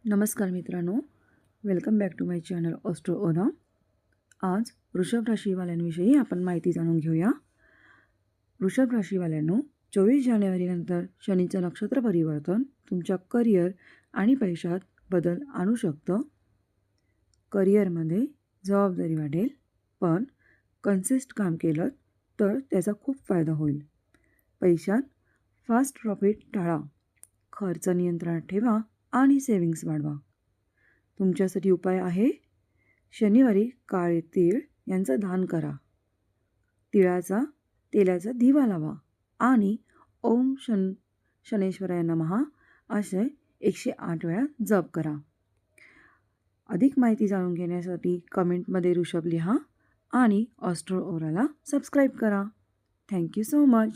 नमस्कार मित्रांनो, welcome back to my channel Astro Aura. आज वृषभ राशीवाल्यांविषयी आपण माहिती जाणून घेऊया. वृषभ राशीवाल्यांनो, 24 जानेवारीनंतर शनीचं नक्षत्र परिवर्तन तुमच्या करिअर आणि पैशात बदल आणू शकतं. करिअरमध्ये जबाबदारी वाढेल, पण कन्सिस्ट काम केलं तर त्याचा खूप फायदा होईल. पैशात फास्ट प्रॉफिट टाळा, खर्च नियंत्रणात ठेवा आणि सेविंग्स वाढवा. तुमच्यासाठी उपाय आहे, शनिवारी काळे तीळ यांचं दान करा, तेलाचा दिवा लावा आणि ओम शनेश्वराय नमः असे 108 वेळा जप करा. अधिक माहिती जाणून घेण्यासाठी कमेंटमध्ये ऋषभ लिहा आणि ऑस्ट्रो ओराला सबस्क्राईब करा. Thank you so much.